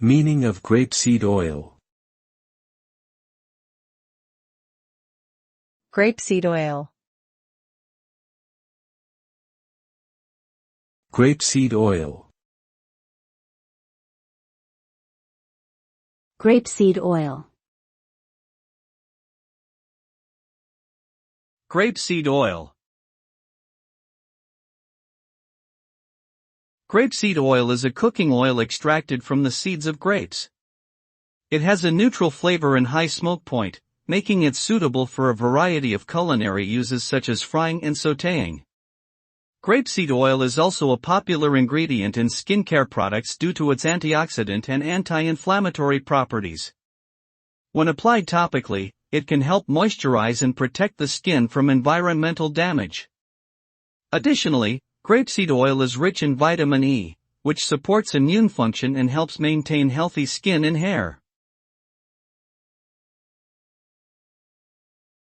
Meaning of grapeseed oil. Grapeseed oil. Grapeseed oil. Grapeseed oil. Grapeseed oil. Grapeseed oil is a cooking oil extracted from the seeds of grapes. It has a neutral flavor and high smoke point, making it suitable for a variety of culinary uses such as frying and sautéing. Grapeseed oil is also a popular ingredient in skincare products due to its antioxidant and anti-inflammatory properties. When applied topically, it can help moisturize and protect the skin from environmental damage. Additionally, grapeseed oil is rich in vitamin E, which supports immune function and helps maintain healthy skin and hair.